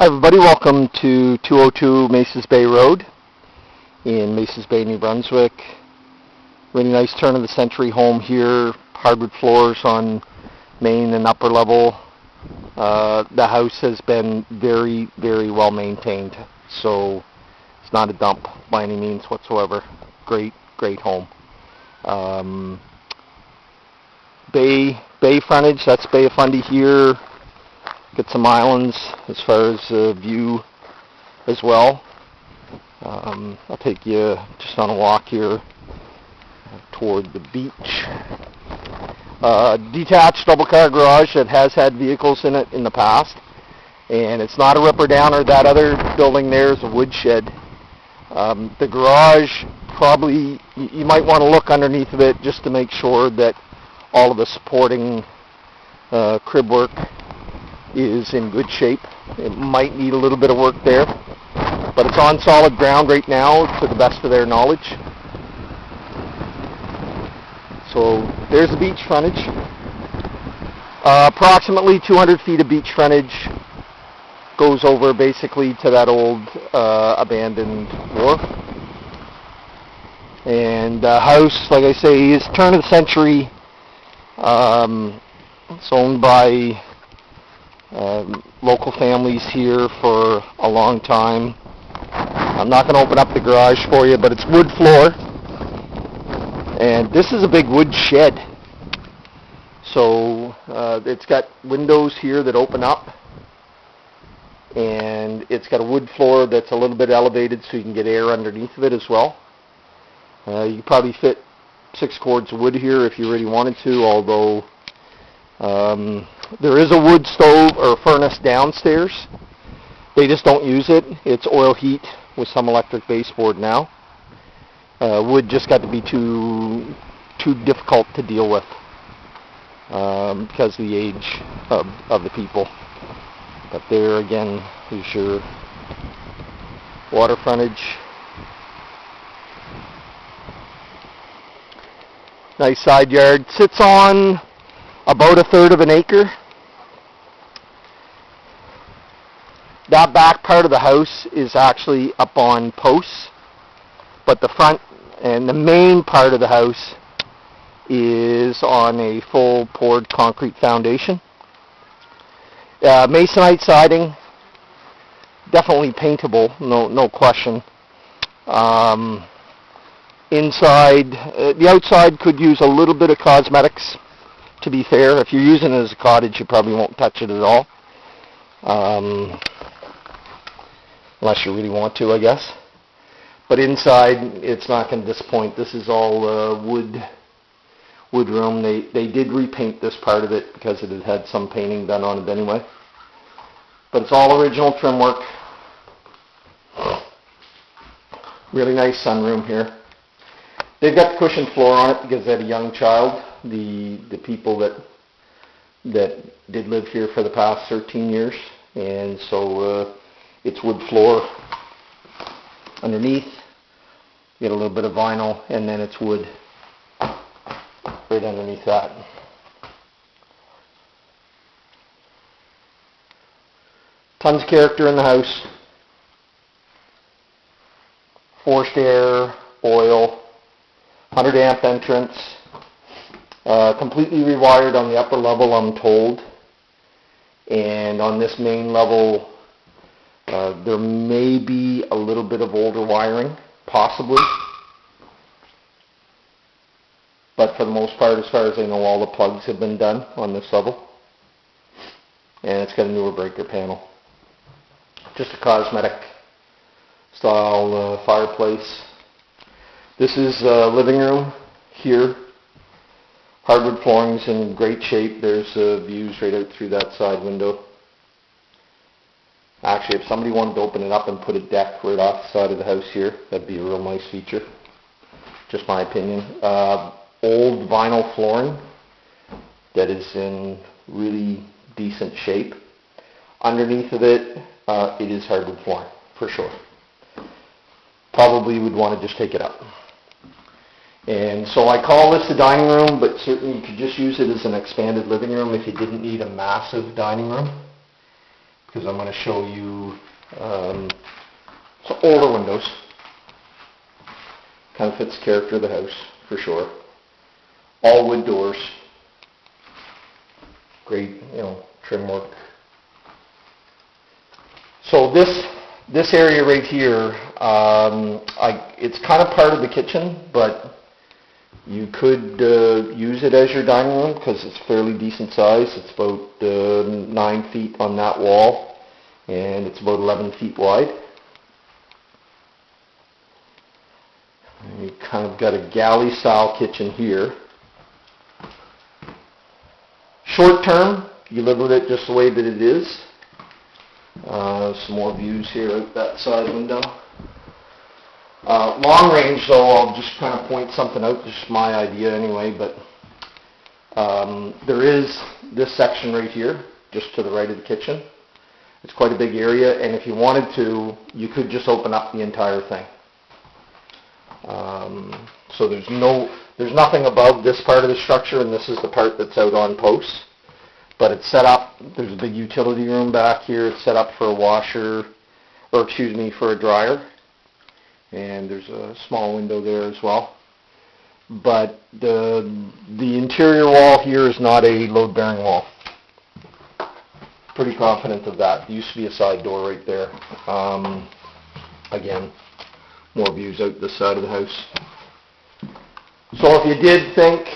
Hi everybody, welcome to 202 Maces Bay Road in Maces Bay, New Brunswick. Really nice turn of the century home here, hardwood floors on main and upper level. The house has been very, very well maintained, so it's not a dump by any means whatsoever. Great home. Bay frontage, that's Bay of Fundy here. Get some islands as far as view as well. I'll take you just on a walk here toward the beach. Detached double car garage that has had vehicles in it in the past, and it's not a ripper downer. That other building there is a woodshed. The garage, probably you might want to look underneath of it just to make sure that all of the supporting crib work is in good shape. It might need a little bit of work there, but it's on solid ground right now to the best of their knowledge. So there's the beach frontage. Approximately 200 feet of beach frontage goes over basically to that old abandoned wharf. And the house, like I say, is turn of the century. It's owned by local families here for a long time. I'm not going to open up the garage for you, but it's wood floor. And this is a big wood shed. So it's got windows here that open up. And it's got a wood floor that's a little bit elevated so you can get air underneath of it as well. You could probably fit 6 cords of wood here if you really wanted to, although there is a wood stove or furnace downstairs. They just don't use it. It's oil heat with some electric baseboard now. Wood just got to be too difficult to deal with because of the age of the people. But there again is your water frontage. Nice side yard. Sits on about a third of an acre. That back part of the house is actually up on posts, but the front and the main part of the house is on a full poured concrete foundation. Masonite siding, definitely paintable, no question. Inside, the outside could use a little bit of cosmetics. To be fair, if you're using it as a cottage, you probably won't touch it at all. Unless you really want to, I guess. But inside, it's not going to disappoint. This is all wood room. They did repaint this part of it because it had some painting done on it anyway. But it's all original trim work. Really nice sunroom here. They've got the cushioned floor on it because they had a young child. The people that did live here for the past 13 years, and so it's wood floor underneath. You get a little bit of vinyl, and then it's wood right underneath that. Tons of character in the house. Forced air, oil, 100 amp entrance. Completely rewired on the upper level, I'm told. And on this main level, there may be a little bit of older wiring, possibly. But for the most part, as far as I know, all the plugs have been done on this level. And it's got a newer breaker panel. Just a cosmetic style fireplace. This is the living room here. Hardwood flooring's in great shape. There's views right out through that side window. Actually, if somebody wanted to open it up and put a deck right off the side of the house here, that'd be a real nice feature. Just my opinion. Old vinyl flooring that is in really decent shape. Underneath of it, it is hardwood flooring, for sure. Probably would want to just take it up. And so I call this the dining room, but certainly you could just use it as an expanded living room if you didn't need a massive dining room. because I'm going to show you some older windows. Kind of fits the character of the house, for sure. All wood doors. Great, trim work. So this area right here, it's kind of part of the kitchen, but you could use it as your dining room because it's fairly decent size. It's about 9 feet on that wall, and it's about 11 feet wide. And you kind of got a galley-style kitchen here. Short term, you live with it just the way that it is. Some more views here out that side window. Long range, though, I'll just kind of point something out. This is my idea anyway, but there is this section right here, just to the right of the kitchen. It's quite a big area, and if you wanted to, you could just open up the entire thing. So there's nothing above this part of the structure, and this is the part that's out on posts. But it's set up, there's a big utility room back here. It's set up for a washer, for a dryer. And there's a small window there as well. But the interior wall here is not a load-bearing wall. Pretty confident of that. There used to be a side door right there. Again, more views out this side of the house. So if you did think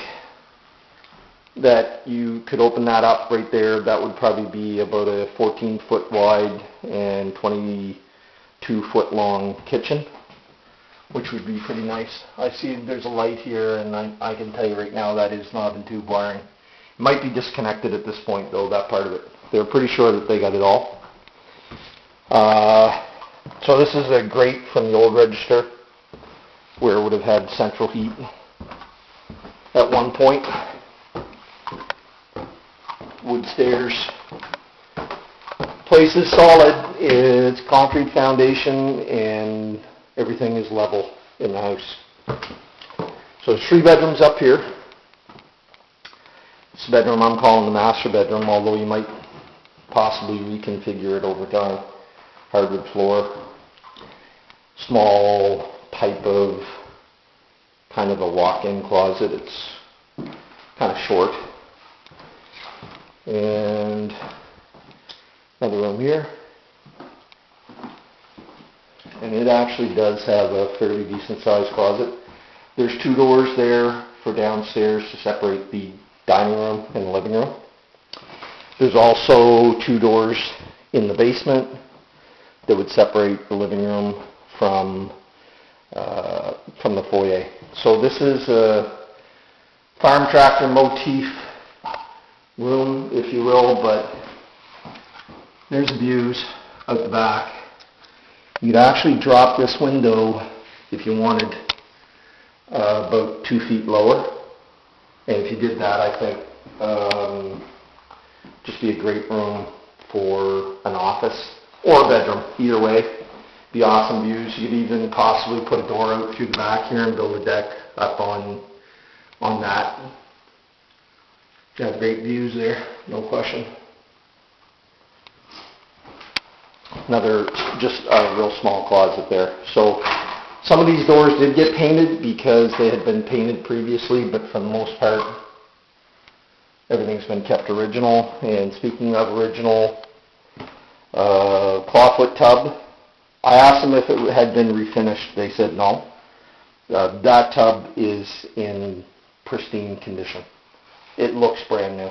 that you could open that up right there, that would probably be about a 14-foot wide and 22-foot long kitchen, which would be pretty nice. I see there's a light here, and I can tell you right now that is knob and tube wiring. It might be disconnected at this point, though, that part of it. They're pretty sure that they got it all. So this is a grate from the old register, where it would have had central heat at one point. Wood stairs. Place is solid. It's concrete foundation, and everything is level in the house. So there's 3 bedrooms up here. This bedroom I'm calling the master bedroom, although you might possibly reconfigure it over time. Hardwood floor. Small type of kind of a walk-in closet. It's kind of short. And another room here. And it actually does have a fairly decent sized closet. There's 2 doors there for downstairs to separate the dining room and the living room. There's also 2 doors in the basement that would separate the living room from the foyer. So this is a farm tractor motif room, if you will, but there's views out the back. You'd actually drop this window if you wanted about 2 feet lower, and if you did that, I think just be a great room for an office or a bedroom. Either way, be awesome views. You could even possibly put a door out through the back here and build a deck up on that. You have great views there, no question. Another, just a real small closet there. So some of these doors did get painted because they had been painted previously, but for the most part, everything's been kept original. And speaking of original, clawfoot tub, I asked them if it had been refinished. They said no. That tub is in pristine condition. It looks brand new.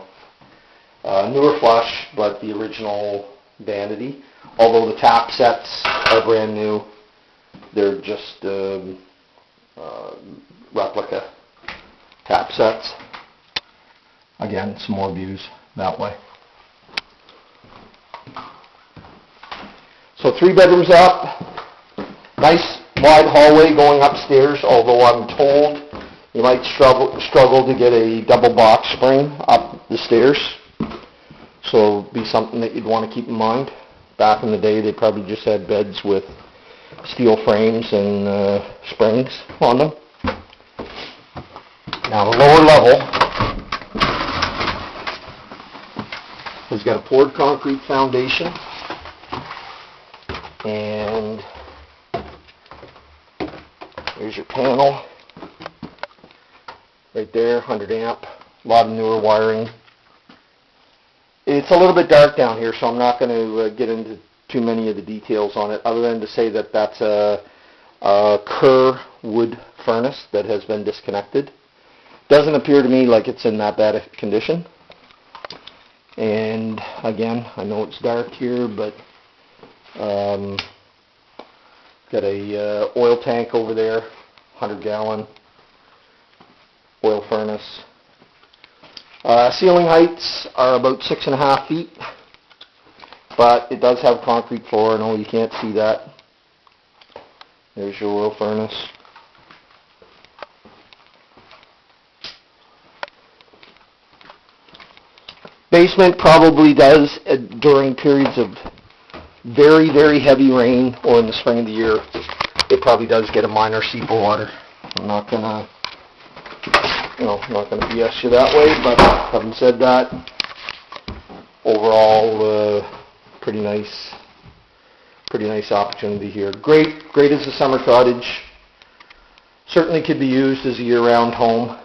Newer flush, but the original vanity. Although the tap sets are brand new, they're just replica tap sets. Again, some more views that way. So 3 bedrooms up, nice wide hallway going upstairs, although I'm told you might struggle to get a double box spring up the stairs. So it'd be something that you'd want to keep in mind. Back in the day, they probably just had beds with steel frames and springs on them. Now the lower level has got a poured concrete foundation. And here's your panel. Right there, 100 amp. A lot of newer wiring. It's a little bit dark down here, so I'm not going to get into too many of the details on it, other than to say that that's a Kerr wood furnace that has been disconnected. Doesn't appear to me like it's in that bad a condition. And again, I know it's dark here, but got a oil tank over there, 100-gallon oil furnace. Ceiling heights are about 6.5 feet, but it does have concrete floor. No, you can't see that. There's your oil furnace. Basement probably does, during periods of very, very heavy rain or in the spring of the year, it probably does get a minor seep of water. I'm not gonna BS you that way, but having said that, overall, pretty nice opportunity here. Great as a summer cottage. Certainly could be used as a year-round home.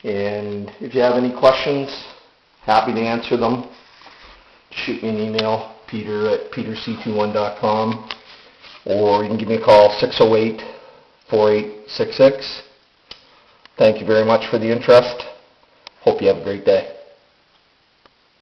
And if you have any questions, happy to answer them. Shoot me an email, peter@peterc21.com, or you can give me a call, 608-4866. Thank you very much for the interest. Hope you have a great day.